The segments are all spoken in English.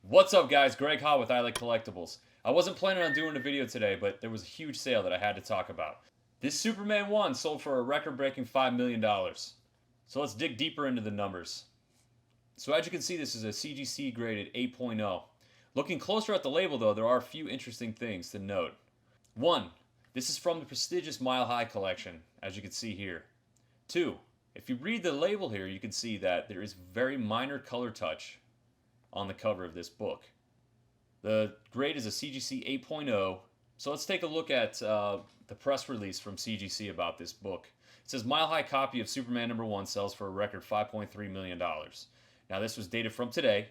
What's up, guys? Greg Ha with I Like Collectibles. I wasn't planning on doing a video today, but there was a huge sale that I had to talk about. This Superman 1 sold for a record-breaking $5 million. So let's dig deeper into the numbers. So as you can see, this is a CGC graded 8.0. Looking closer at the label, though, there are a few interesting things to note. 1. This is from the prestigious Mile High collection, as you can see here. 2. If you read the label here, you can see that there is very minor color touch on the cover of this book. The grade is a CGC 8.0. So let's take a look at the press release from CGC about this book. It says Mile High copy of Superman #1 sells for a record $5.3 million. Now this was dated from today.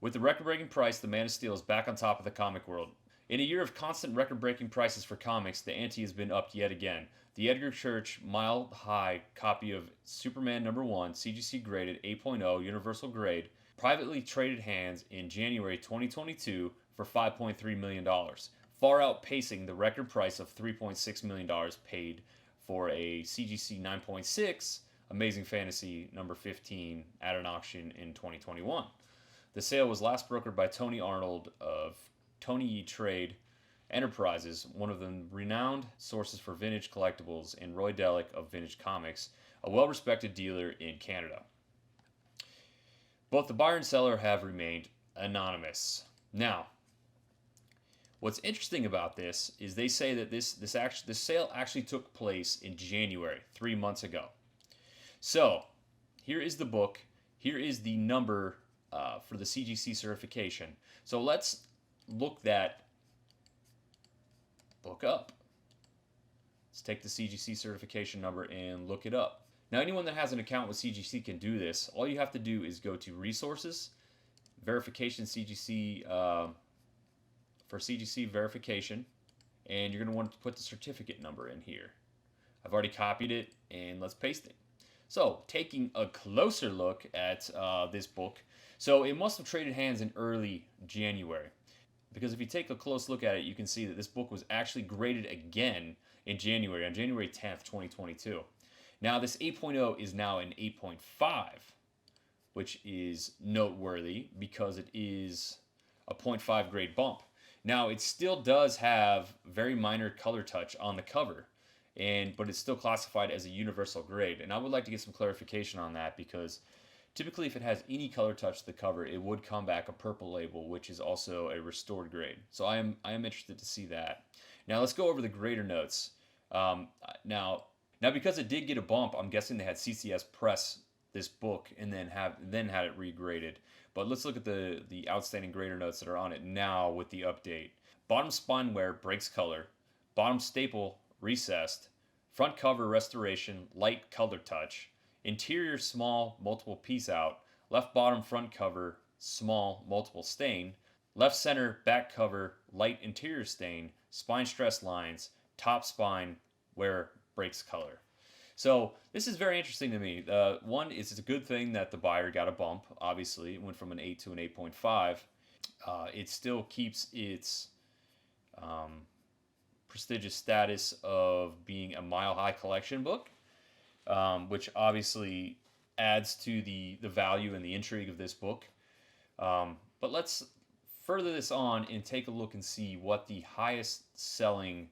With the record-breaking price, the Man of Steel is back on top of the comic world. In a year of constant record-breaking prices for comics, the ante has been upped yet again. The Edgar Church Mile High copy of Superman #1 CGC graded 8.0 universal grade privately traded hands in January 2022 for $5.3 million, far outpacing the record price of $3.6 million paid for a CGC 9.6 Amazing Fantasy number 15 at an auction in 2021. The sale was last brokered by Tony Arnold of Tony E. Trade Enterprises, one of the renowned sources for vintage collectibles, and Roy Delick of Vintage Comics, a well-respected dealer in Canada. Both the buyer and seller have remained anonymous. Now, what's interesting about this is they say that this sale actually took place in January, 3 months ago. So, here is the book. Here is the number for the CGC certification. So let's look that book up. Let's take the CGC certification number and look it up. Now, anyone that has an account with CGC can do this. All you have to do is go to Resources, Verification CGC, for CGC verification, and you're going to want to put the certificate number in here. I've already copied it, and let's paste it. So, taking a closer look at this book, so it must have traded hands in early January, because if you take a close look at it, you can see that this book was actually graded again in January, on January 10th, 2022. Now, this 8.0 is now an 8.5, which is noteworthy because it is a 0.5 grade bump. Now, it still does have very minor color touch on the cover, but it's still classified as a universal grade. And I would like to get some clarification on that, because typically if it has any color touch to the cover, it would come back a purple label, which is also a restored grade. So I am interested to see that. Now let's go over the grader notes. Now, because it did get a bump, I'm guessing they had CCS press this book and then had it regraded. But let's look at the outstanding grader notes that are on it now with the update. Bottom spine wear breaks color. Bottom staple recessed. Front cover restoration, light color touch. Interior small, multiple piece out. Left bottom front cover, small, multiple stain. Left center back cover, light interior stain. Spine stress lines. Top spine wear breaks color. So this is very interesting to me. One is, it's a good thing that the buyer got a bump. Obviously, it went from an 8 to an 8.5. It still keeps its prestigious status of being a Mile High collection book, which obviously adds to the value and the intrigue of this book. But let's further this on and take a look and see what the highest selling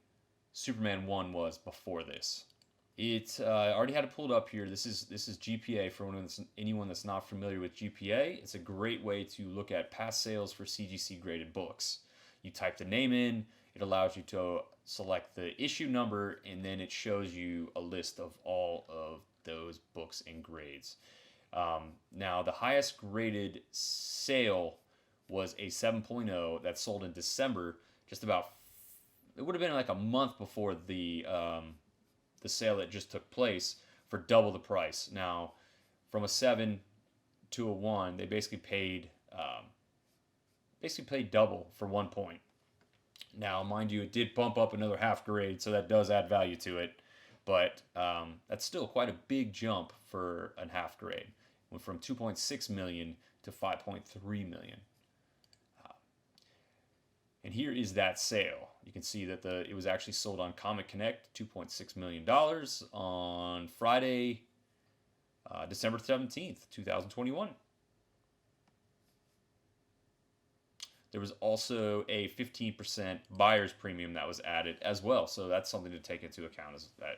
Superman 1 was before this. I already had it pulled up here. This is GPA for anyone that's not familiar with GPA. It's a great way to look at past sales for CGC graded books. You type the name in, it allows you to select the issue number, and then it shows you a list of all of those books and grades. Now, the highest graded sale was a 7.0 that sold in December, it would have been like a month before the sale that just took place, for double the price. Now, from a 7 to a 1, they basically paid double for 1 point. Now, mind you, it did bump up another half grade, so that does add value to it. But that's still quite a big jump for a half grade. Went from 2.6 million to 5.3 million. And here is that sale. You can see that it was actually sold on ComicConnect, $2.6 million on Friday, December 17th, 2021. There was also a 15% buyer's premium that was added as well. So that's something to take into account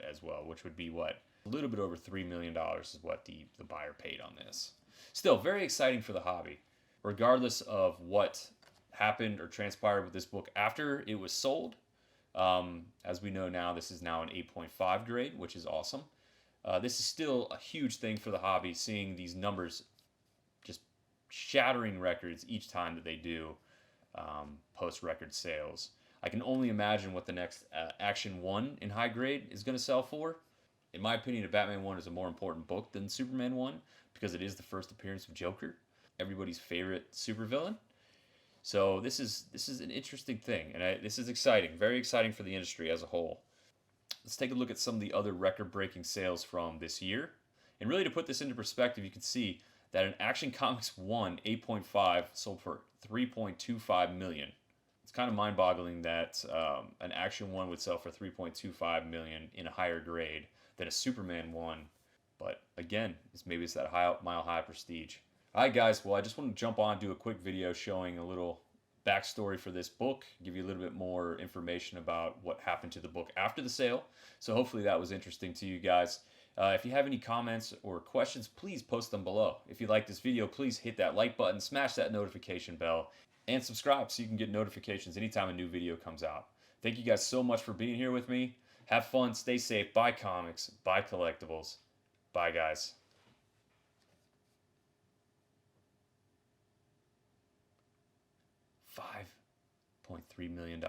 as well, which would be what? A little bit over $3 million is what the buyer paid on this. Still, very exciting for the hobby. Regardless of what happened or transpired with this book after it was sold, as we know now, this is now an 8.5 grade, which is awesome. This is still a huge thing for the hobby, seeing these numbers just shattering records each time that they do post-record sales. I can only imagine what the next Action 1 in high grade is going to sell for. In my opinion, Batman 1 is a more important book than Superman 1 because it is the first appearance of Joker, everybody's favorite supervillain. So this is an interesting thing, and this is exciting, very exciting for the industry as a whole. Let's take a look at some of the other record-breaking sales from this year. And really, to put this into perspective, you can see that an Action Comics 1 8.5 sold for $3.25 million. It's kind of mind-boggling that an Action 1 would sell for $3.25 million in a higher grade than a Superman 1. But again, maybe it's that mile-high prestige. All right, guys. Well, I just want to jump on and do a quick video showing a little backstory for this book, give you a little bit more information about what happened to the book after the sale. So hopefully that was interesting to you guys. If you have any comments or questions, please post them below. If you like this video, please hit that like button, smash that notification bell, and subscribe so you can get notifications anytime a new video comes out. Thank you guys so much for being here with me. Have fun, stay safe, buy comics, buy collectibles. Bye, guys. $5.3 million.